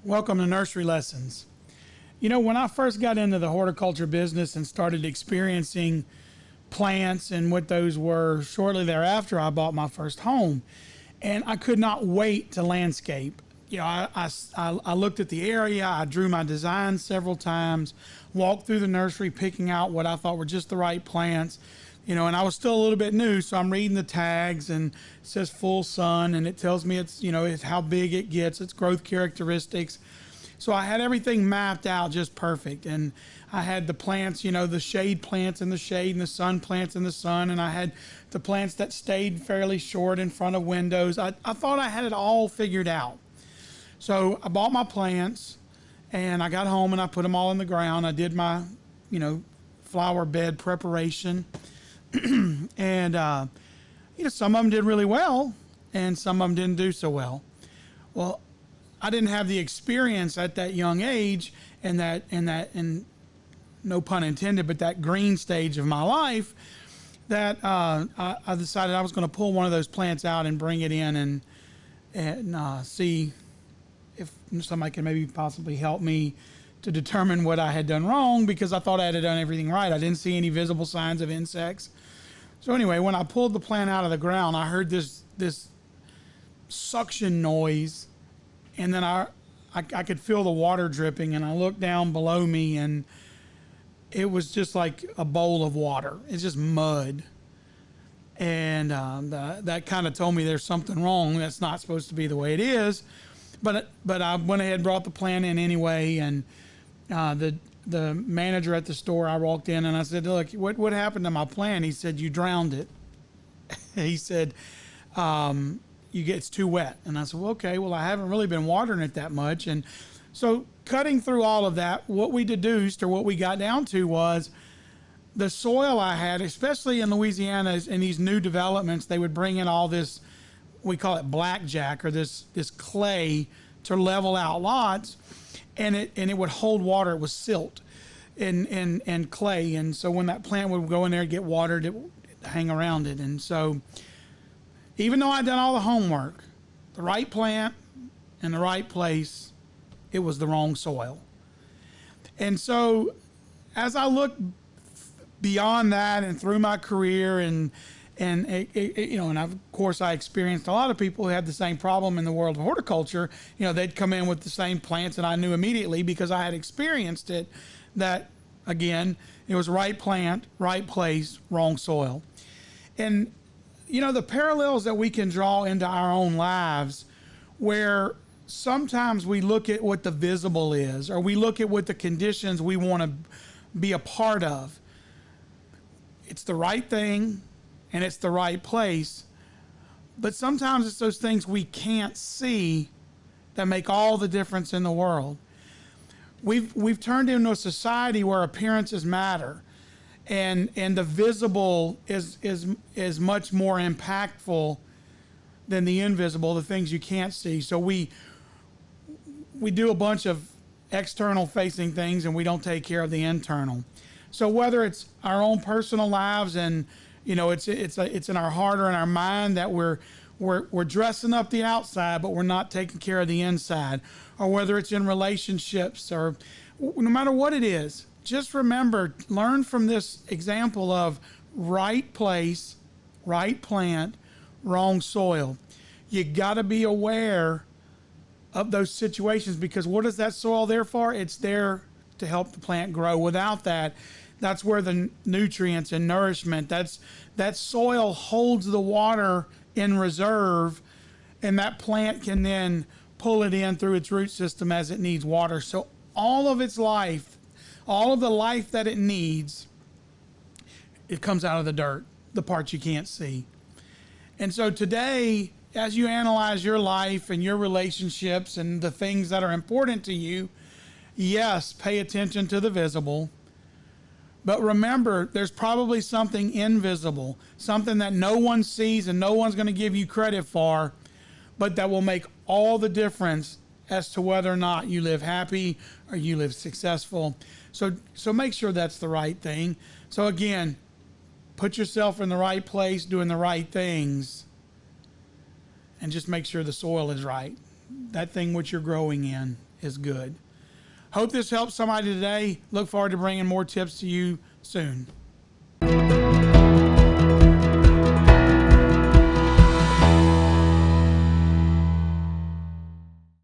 Welcome to Nursery Lessons. You know, when I first got into the horticulture business and started experiencing plants and what those were, shortly thereafter, I bought my first home. And I could not wait to landscape. You know, I looked at the area, I drew my designs several times, walked through the nursery picking out what I thought were just the right plants. You know, and I was still a little bit new, so I'm reading the tags, and it says full sun, and it tells me it's, you know, it's how big it gets, its growth characteristics. So I had everything mapped out just perfect, and I had the plants, you know, the shade plants in the shade and the sun plants in the sun, and I had the plants that stayed fairly short in front of windows. I thought I had it all figured out. So I bought my plants, and I got home and I put them all in the ground. I did my, you know, flower bed preparation. And you know, some of them did really well and some of them didn't do so well. Well, I didn't have the experience at that young age, and no pun intended, but that green stage of my life, that I decided I was going to pull one of those plants out and bring it in and see if somebody can maybe possibly help me to determine what I had done wrong, because I thought I had done everything right. I didn't see any visible signs of insects. So anyway, when I pulled the plant out of the ground, I heard this suction noise, and then I could feel the water dripping, and I looked down below me, and it was just like a bowl of water. It's just mud. And that kind of told me there's something wrong. That's not supposed to be the way it is. But I went ahead and brought the plant in anyway, and the manager at the store, I walked in and I said, "Look, what happened to my plant?" He said, "You drowned it." He said, it's too wet." And I said, "Well, okay, well, I haven't really been watering it that much." And so cutting through all of that, what we deduced, or what we got down to, was the soil I had, especially in Louisiana, in these new developments, they would bring in all this, we call it blackjack, or this clay to level out lots, and it would hold water. It was silt and clay, and so when that plant would go in there and get watered, it would hang around it. And so even though I'd done all the homework, the right plant in the right place, it was the wrong soil. And so as I look beyond that and through my career, and you know, and of course I experienced a lot of people who had the same problem in the world of horticulture. You know, they'd come in with the same plants, and I knew immediately, because I had experienced it, that again, it was right plant, right place, wrong soil. And you know, the parallels that we can draw into our own lives, where sometimes we look at what the visible is, or we look at what the conditions we want to be a part of. It's the right thing, and it's the right place, but sometimes it's those things we can't see that make all the difference in the world. We've turned into a society where appearances matter, and the visible is much more impactful than the invisible, the things you can't see. So we do a bunch of external facing things, and we don't take care of the internal. So whether it's our own personal lives, and you know, it's in our heart or in our mind that we're dressing up the outside, but we're not taking care of the inside, or whether it's in relationships, or no matter what it is, just remember, learn from this example of right place, right plant, wrong soil. You got to be aware of those situations, because what is that soil there for? It's there to help the plant grow. Without that, that's where the nutrients and nourishment, that soil holds the water in reserve, and that plant can then pull it in through its root system as it needs water. So all of its life, all of the life that it needs, it comes out of the dirt, the parts you can't see. And so today, as you analyze your life and your relationships and the things that are important to you, yes, pay attention to the visible. But remember, there's probably something invisible, something that no one sees and no one's going to give you credit for, but that will make all the difference as to whether or not you live happy or you live successful. So make sure that's the right thing. So again, put yourself in the right place, doing the right things, and just make sure the soil is right. That thing which you're growing in is good. Hope this helps somebody today. Look forward to bringing more tips to you soon.